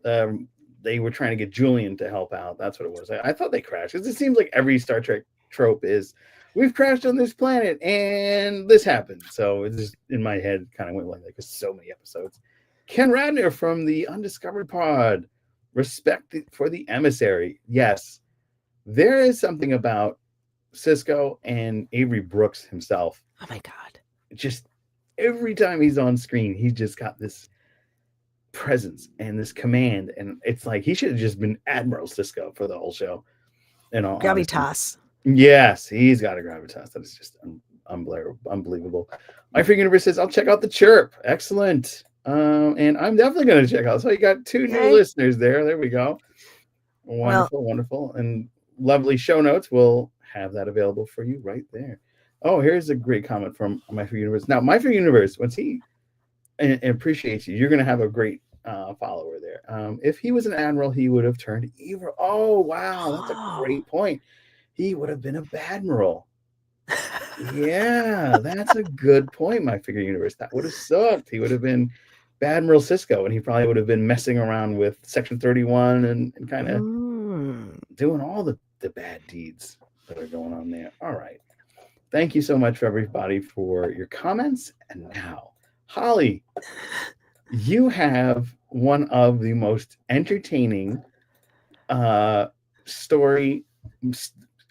S1: they were trying to get Julian to help out. That's what it was. I thought they crashed because it seems like every Star Trek trope is we've crashed on this planet and this happened. So it's just in my head kind of went like so many episodes. Ken Radner from the Undiscovered Pod. Respect for the emissary. Yes, there is something about Cisco and Avery Brooks himself.
S2: Oh my God.
S1: Just every time he's on screen, he's just got this presence and this command. And it's like he should have just been Admiral Cisco for the whole show. And all
S2: Gravitas.
S1: Yes, he's got a gravitas. That is just unbelievable. My Freak Universe says, I'll check out the Chirp. Excellent. And I'm definitely going to check out. So you got 2 new listeners there. There we go. Wonderful, wonderful. And lovely show notes. We'll have that available for you right there. Oh, here's a great comment from My Freak Universe. Now, My Freak Universe, once he appreciates you, you're going to have a great follower there. If he was an admiral, he would have turned evil. Oh, wow. That's a great point. He would have been a badmiral. Yeah, that's a good point, My Figure Universe. That would have sucked. He would have been Badmiral Cisco, and he probably would have been messing around with Section 31 and kind of doing all the bad deeds that are going on there. All right. Thank you so much for everybody for your comments. And now, Holly, you have one of the most entertaining story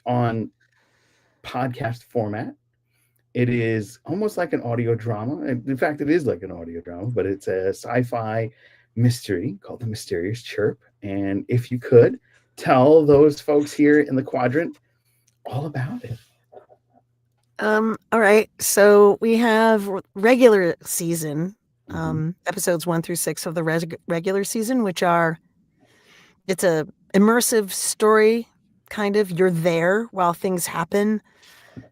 S1: on podcast format. It is almost like an audio drama. In fact, it is like an audio drama, but it's a sci-fi mystery called The Mysterious Chirp. And if you could tell those folks here in the quadrant all about it.
S2: All right. So we have regular season, episodes 1 through 6 of the regular season, which are, it's a immersive story, kind of. You're there while things happen,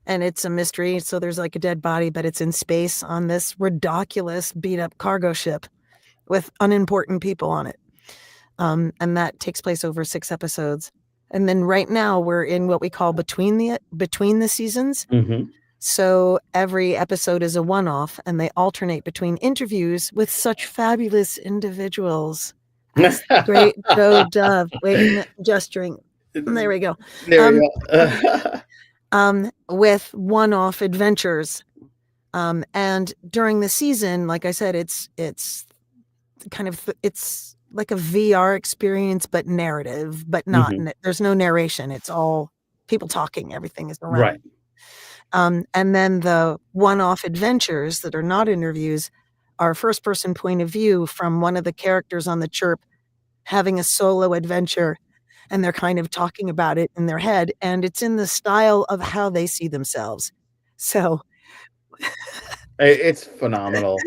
S2: and it's a mystery. So there's like a dead body, but it's in space on this ridiculous beat up cargo ship with unimportant people on it. And that takes place over 6 episodes. And then right now we're in what we call between the seasons. So every episode is a one-off, and they alternate between interviews with such fabulous individuals. As the great Joe Dove. Wait, gesturing. There we go.
S1: There we go.
S2: With one-off adventures. And during the season, like I said, it's kind of, it's like a VR experience, but narrative, but not, there's no narration. It's all people talking. Everything is around.
S1: Right.
S2: And then the one-off adventures that are not interviews are first-person point of view from one of the characters on the Chirp having a solo adventure, and they're kind of talking about it in their head, and it's in the style of how they see themselves. So
S1: it's phenomenal.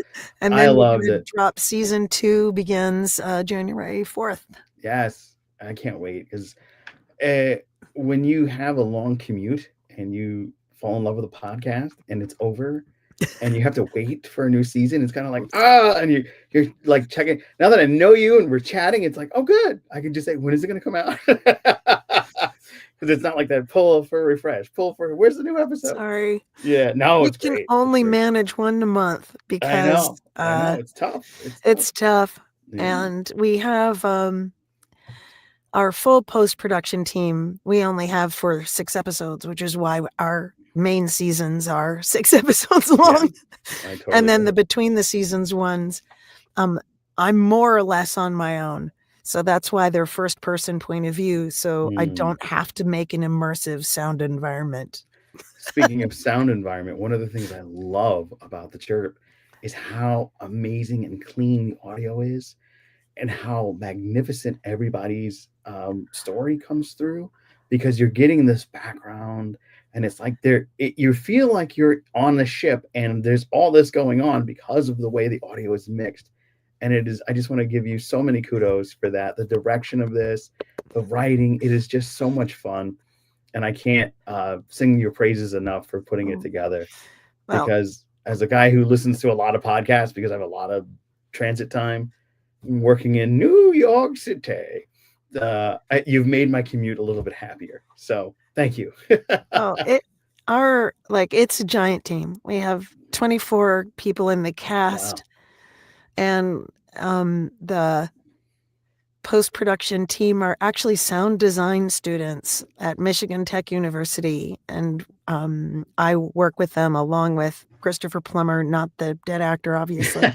S2: And then
S1: I loved it.
S2: Drop season 2 begins January 4th.
S1: Yes, I can't wait, because when you have a long commute and you fall in love with a podcast and it's over and you have to wait for a new season, it's kind of like, and you're like checking. Now that I know you and we're chatting, it's like, oh good, I can just say, when is it going to come out? Because it's not like that pull for refresh, where's the new episode?
S2: Sorry.
S1: Yeah, no,
S2: we
S1: it's
S2: can
S1: great.
S2: only manage one a month because
S1: I know. It's tough.
S2: It's tough.
S1: Yeah.
S2: And we have our full post-production team we only have for 6 episodes, which is why our main seasons are 6 episodes long.
S1: Yeah,
S2: and then the between the seasons ones, I'm more or less on my own. So that's why they're first person point of view. So I
S1: Mm.
S2: don't have to make an immersive sound environment.
S1: Speaking of sound environment, one of the things I love about the Chirp is how amazing and clean the audio is, and how magnificent everybody's story comes through, because you're getting this background, and it's like you feel like you're on the ship and there's all this going on because of the way the audio is mixed. And I just want to give you so many kudos for that. The direction of this, the writing, it is just so much fun. And I can't sing your praises enough for putting it together.
S2: Well,
S1: Because as a guy who listens to a lot of podcasts, because I have a lot of transit time working in New York City, you've made my commute a little bit happier. So thank you.
S2: It's a giant team. We have 24 people in the cast, and the post-production team are actually sound design students at Michigan Tech University, and I work with them along with Christopher Plummer, not the dead actor, obviously.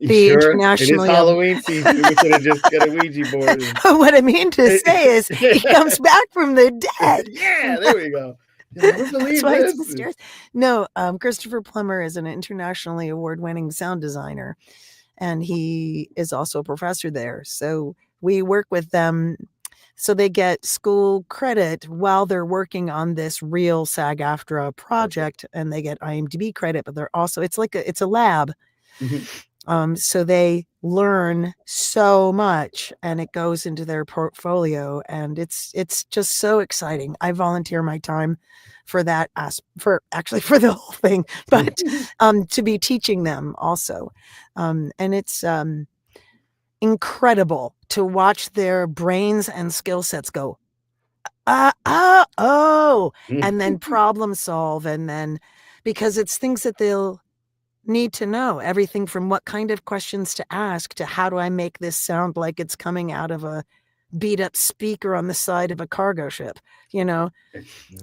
S1: The international, it is Halloween season. We should have just got a Ouija board.
S2: What I mean to say is he comes back from the dead.
S1: Yeah, there we go. You'll never believe
S2: That's why
S1: this.
S2: It's mysterious. No, Christopher Plummer is an internationally award-winning sound designer, and he is also a professor there. So we work with them, so they get school credit while they're working on this real SAG-AFTRA project, and they get IMDb credit, but they're also, it's a lab. Mm-hmm. So they learn so much, and it goes into their portfolio, and it's just so exciting. I volunteer my time for that, for the whole thing, but to be teaching them also, and it's incredible to watch their brains and skill sets go, and then problem solve, and then, because it's things that they'll need to know, everything from what kind of questions to ask to how do I make this sound like it's coming out of a beat up speaker on the side of a cargo ship, really,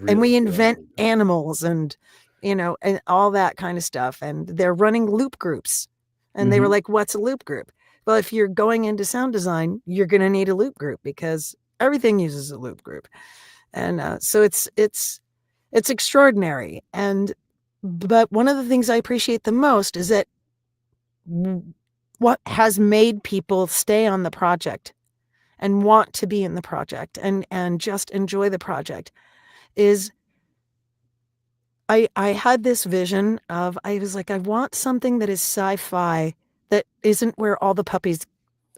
S2: and we invent animals and and all that kind of stuff, and they're running loop groups, and they were like, what's a loop group? Well, if you're going into sound design, you're going to need a loop group because everything uses a loop group, and so it's extraordinary. But one of the things I appreciate the most is that what has made people stay on the project and want to be in the project and just enjoy the project is I had this vision of, I was like, I want something that is sci-fi that isn't where all the puppies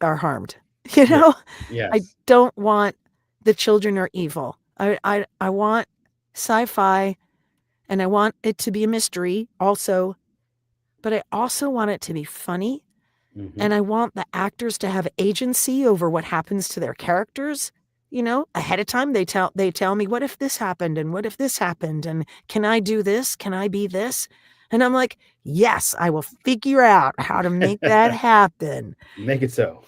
S2: are harmed.
S1: Yes.
S2: I don't want the children are evil. I want sci-fi, and I want it to be a mystery also, but I also want it to be funny. And I want the actors to have agency over what happens to their characters. Ahead of time, they tell me, what if this happened? And what if this happened? And can I do this? Can I be this? And I'm like, yes, I will figure out how to make that happen.
S1: Make it so.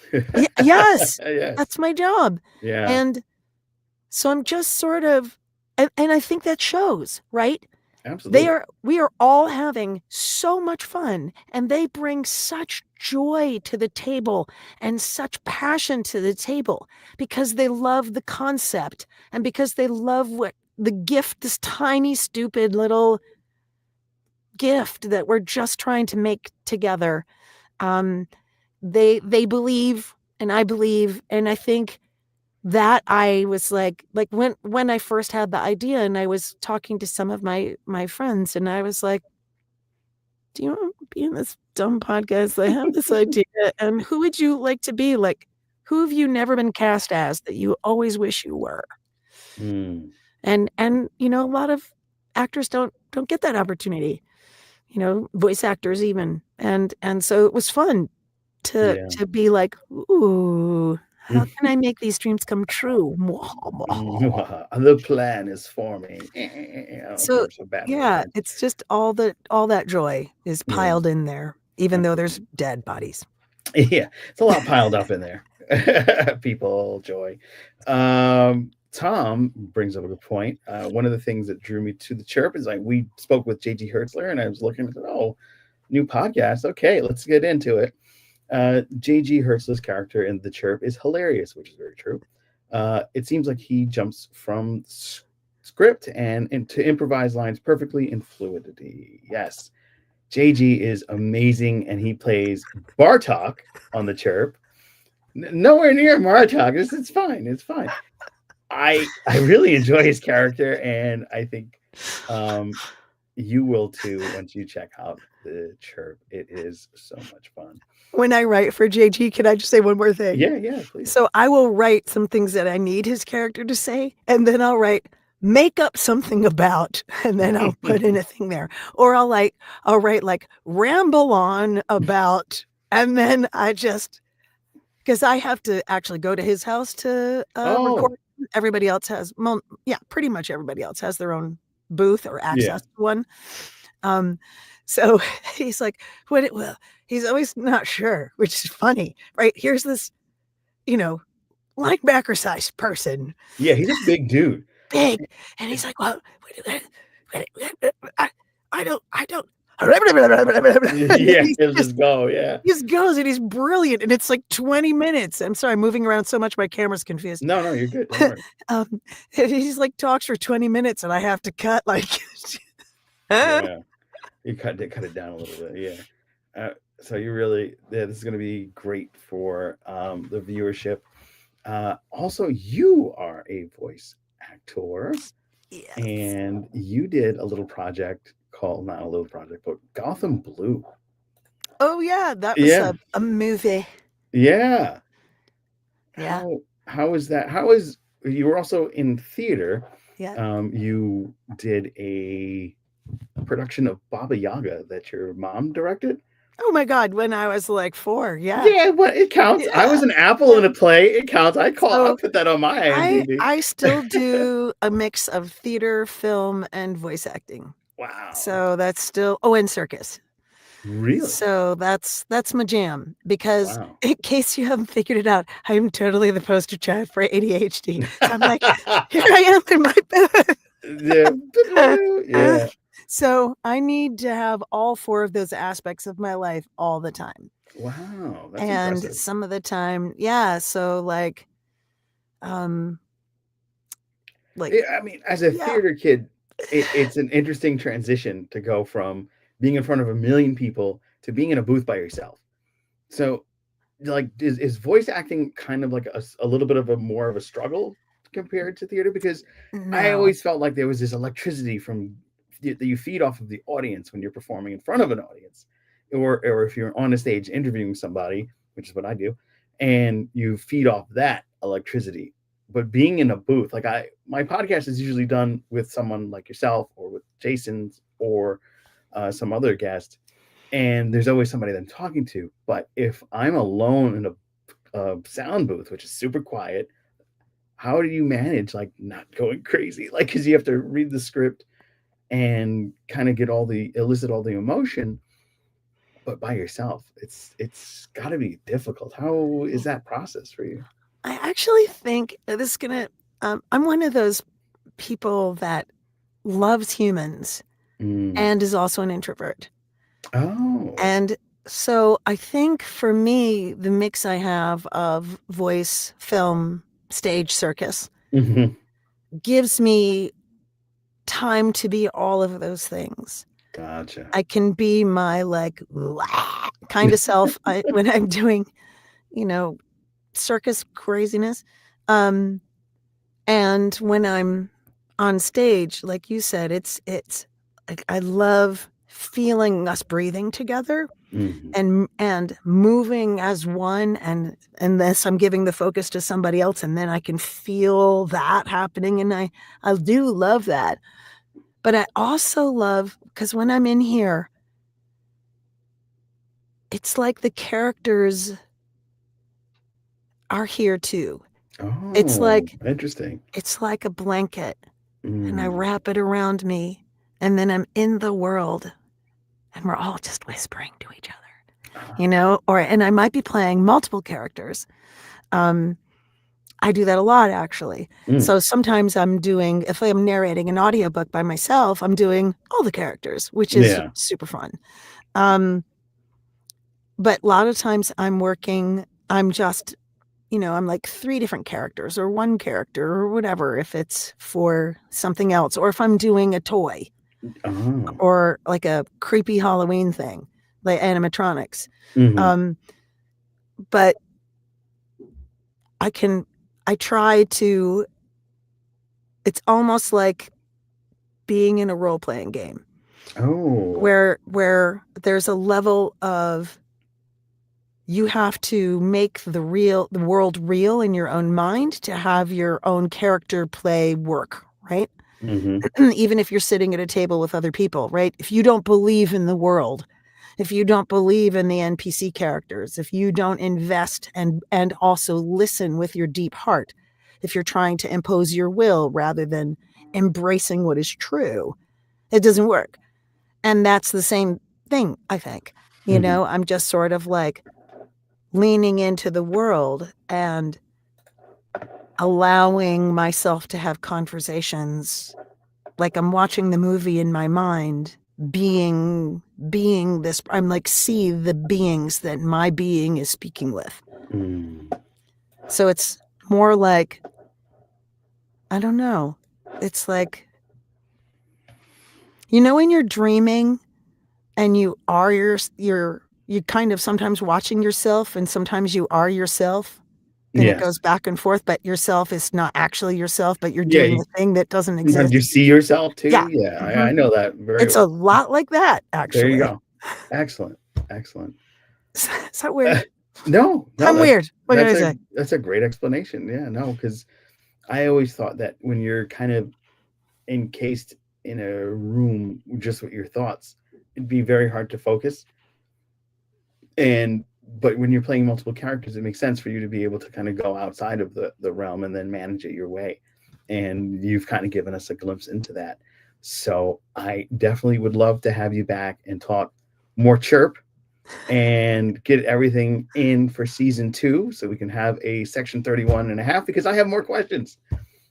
S2: Yes,
S1: yes.
S2: That's my job.
S1: Yeah.
S2: And so I'm just sort of, and I think that shows, right?
S1: Absolutely.
S2: We are all having so much fun, and they bring such joy to the table and such passion to the table because they love the concept and because they love what the gift, this tiny, stupid little gift that we're just trying to make together. They believe, and I believe, and I think that I was like when I first had the idea, and I was talking to some of my friends, and I was like, do you want to be in this dumb podcast? I have this idea, and who would you like to be? Like, who have you never been cast as that you always wish you were? And a lot of actors don't get that opportunity, voice actors even, and so it was fun to be like, ooh, how can I make these dreams come true?
S1: The plan is forming.
S2: So yeah, it's just all that joy is piled in there, even though there's dead bodies.
S1: Yeah, it's a lot piled up in there. People, joy. Tom brings up a good point. One of the things that drew me to the Chirp is like, we spoke with JG Hertzler, and I was looking at, new podcast. Okay, let's get into it. J.G. Hertzler's character in The Chirp is hilarious, which is very true. It seems like he jumps from script and to improvise lines perfectly in fluidity. Yes, JG is amazing, and he plays Bartok on The Chirp. Nowhere near Martok. It's fine. It's fine. I really enjoy his character, and I think you will too once you check out The Chirp. It is so much fun.
S2: When I write for JG, can I just say one more thing?
S1: Yeah, please.
S2: So I will write some things that I need his character to say, and then I'll write make up something about, and then I'll put in a thing there. Or I'll write like ramble on about, and then I just, because I have to actually go to his house to record. Everybody else has, well, yeah, pretty much everybody else has their own booth or access to one. So he's like, well, he's always not sure, which is funny, right? Here's this, linebacker sized person.
S1: Yeah, he's a big dude.
S2: Big. And he's like, well, I don't.
S1: Yeah, he'll just go. Yeah.
S2: He just goes and he's brilliant. And it's like 20 minutes. I'm sorry, I'm moving around so much my camera's confused.
S1: No, you're good. Don't worry.
S2: He's like talks for 20 minutes and I have to cut like
S1: yeah. You cut it down a little bit. Yeah. So you really, this is going to be great for the viewership. Also, you are a voice actor.
S2: Yes.
S1: And you did a little project called, not a little project, but Gotham Blue.
S2: Oh yeah, that was a movie.
S1: Yeah.
S2: Yeah.
S1: How is that? How is, you were also in theater.
S2: Yeah.
S1: You did a production of Baba Yaga that your mom directed.
S2: Oh my God, when I was like 4, yeah.
S1: Yeah, but it counts. Yeah. I was an apple in a play. It counts. I'll put that on my IMDb.
S2: I still do a mix of theater, film, and voice acting.
S1: Wow.
S2: So that's still, and circus.
S1: Really?
S2: So that's my jam, because in case you haven't figured it out, I'm totally the poster child for ADHD. So I'm like, here I am in my bed.
S1: Yeah.
S2: So I need to have all 4 of those aspects of my life all the time.
S1: Wow. That's
S2: and
S1: impressive.
S2: Some of the time, yeah. So like,
S1: I mean, as a theater kid, it's an interesting transition to go from being in front of a million people to being in a booth by yourself. So like, is voice acting kind of like a little bit of more of a struggle compared to theater? Because I always felt like there was this electricity that you feed off of the audience when you're performing in front of an audience, or if you're on a stage interviewing somebody, which is what I do, and you feed off that electricity. But being in a booth, like my podcast is usually done with someone like yourself or with Jason's or some other guest, and there's always somebody that I'm talking to. But if I'm alone in a sound booth, which is super quiet, how do you manage like not going crazy? Like, because you have to read the script and kind of elicit all the emotion, but by yourself, it's got to be difficult. How is that process for you?
S2: I actually think this is gonna. I'm one of those people that loves humans and is also an introvert.
S1: Oh.
S2: And so I think for me, the mix I have of voice, film, stage, circus gives me time to be all of those things.
S1: Gotcha.
S2: I can be my like kind of self when I'm doing, circus craziness. And when I'm on stage, like you said, it's like I love feeling us breathing together and moving as one, and this I'm giving the focus to somebody else, and then I can feel that happening, and I do love that. But I also love, because when I'm in here, it's like the characters are here too.
S1: Oh,
S2: it's like
S1: interesting.
S2: It's like a blanket, and I wrap it around me, and then I'm in the world, and we're all just whispering to each other, and I might be playing multiple characters. I do that a lot, actually. So sometimes if I'm narrating an audiobook by myself, I'm doing all the characters, which is super fun. But a lot of times I'm just, I'm like 3 different characters or 1 character or whatever, if it's for something else, or if I'm doing a toy
S1: Oh.
S2: or like a creepy Halloween thing, like animatronics.
S1: Mhm.
S2: But I try to, it's almost like being in a role-playing game
S1: Oh.
S2: where there's a level of, you have to make the world real in your own mind to have your own character play work, right?
S1: Mhm.
S2: Even if you're sitting at a table with other people, right? If you don't believe in the world, if you don't believe in the NPC characters, if you don't invest and also listen with your deep heart, if you're trying to impose your will rather than embracing what is true, it doesn't work. And that's the same thing, I think.
S1: Mhm.
S2: I'm just sort of like leaning into the world and allowing myself to have conversations like I'm watching the movie in my mind, being this, I'm like, see the beings that my being is speaking with.
S1: Mm.
S2: So it's more like, I don't know, it's like, when you're dreaming and you are you kind of sometimes watching yourself and sometimes you are yourself and it
S1: Yes.
S2: goes back and forth, but yourself is not actually yourself, but you're
S1: Yeah,
S2: doing the thing that doesn't
S1: sometimes
S2: exist.
S1: you see yourself
S2: Yeah.
S1: too. Yeah, I
S2: Mhm.
S1: know that very
S2: It's a
S1: well.
S2: lot like that,
S1: There you
S2: actually.
S1: go. Excellent. Excellent.
S2: Is that weird?
S1: No, no,
S2: I'm weird. What can I say?
S1: that's a great explanation. Yeah, no, because I always thought that when you're kind of encased in a room just with your thoughts, it'd be very hard to focus. And but when you're playing multiple characters, it makes sense for you to be able to kind of go outside of the realm and then manage it your way. And you've kind of given us a glimpse into that. So I definitely would love to have you back and talk more chirp and get everything in for season 2 so we can have a section 31 and a half because I have more questions.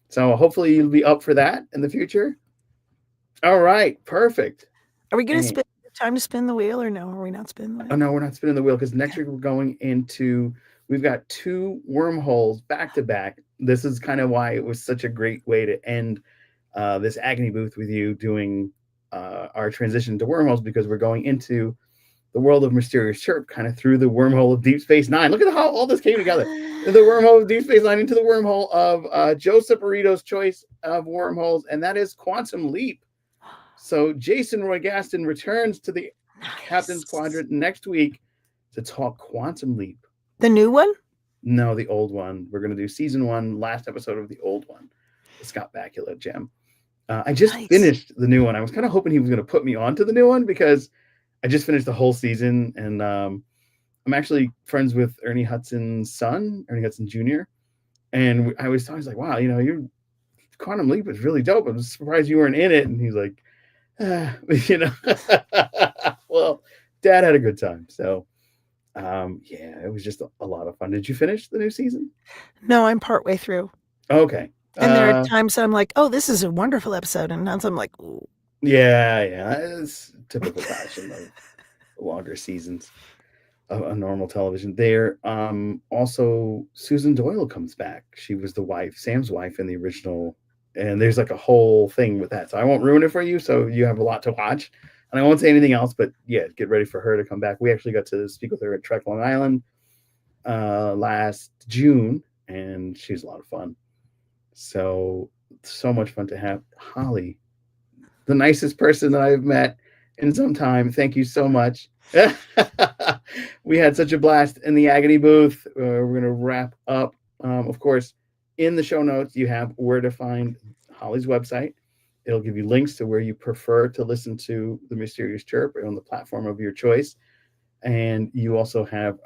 S1: So hopefully you'll be up for that in the future. All right, perfect.
S2: Are we going to
S1: And
S2: spin time to spin the wheel or no? Are we not spinning the
S1: oh
S2: wheel?
S1: no, we're not spinning the wheel because next week we're going into, we've got 2 wormholes back to back. This is kind of why it was such a great way to end this agony booth with you doing our transition to wormholes because we're going into the world of Mysterious Chirp kind of through the wormhole of Deep Space Nine. Look at how all this came together. The wormhole of Deep Space Nine into the wormhole of Joseph Burrito's choice of wormholes, and that is Quantum Leap. So Jason Roy Gaston returns to the Captain's Quadrant next week to talk Quantum Leap.
S2: The new one?
S1: No, the old one. We're going to do season 1, last episode of the old one, the Scott Bakula gem. I just finished the new one. I was kind of hoping he was going to put me onto the new one because I just finished the whole season, and I'm actually friends with Ernie Hudson's son, Ernie Hudson Jr. And I was like, wow, your Quantum Leap is really dope. I'm surprised you weren't in it. And he's like, well, Dad had a good time. So, yeah, it was just a lot of fun. Did you finish the new season?
S2: No, I'm partway through.
S1: Okay.
S2: And there are times I'm like, oh, this is a wonderful episode. And times I'm like, ooh.
S1: Yeah. It's typical fashion of longer seasons of a normal television. There, also Susan Doyle comes back. She was the wife, Sam's wife in the original, and there's like a whole thing with that. So I won't ruin it for you. So you have a lot to watch, and I won't say anything else. But yeah, get ready for her to come back. We actually got to speak with her at Trek Long Island last June, and she's a lot of fun. So much fun to have Holly, the nicest person that I've met in some time. Thank you so much. We had such a blast in the agony booth. We're going to wrap up. Of course, in the show notes, you have where to find Holly's website. It'll give you links to where you prefer to listen to the Mysterious Chirp on the platform of your choice. And you also have,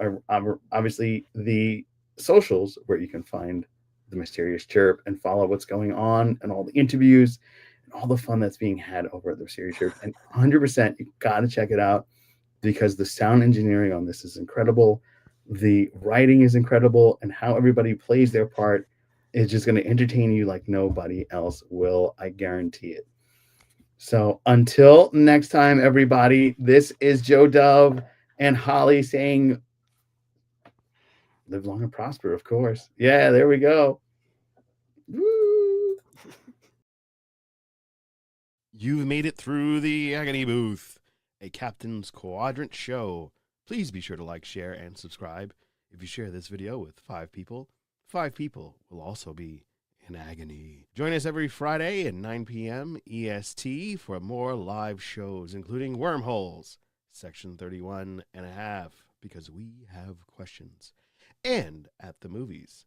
S1: obviously, the socials where you can find the Mysterious Chirp and follow what's going on and all the interviews and all the fun that's being had over at the Mysterious Chirp. And 100%, you got to check it out because the sound engineering on this is incredible. The writing is incredible, and how everybody plays their part is just going to entertain you like nobody else will. I guarantee it. So until next time, everybody, this is Joe Dove, And Holly saying, live long and prosper, of course. Yeah, there we go. Woo!
S4: You've made it through the Agony Booth, a Captain's Quadrant show. Please be sure to like, share, and subscribe. If you share this video with 5 people will also be in agony. Join us every Friday at 9 p.m. EST for more live shows, including Wormholes, Section 31 and a half, because we have questions, and At the Movies,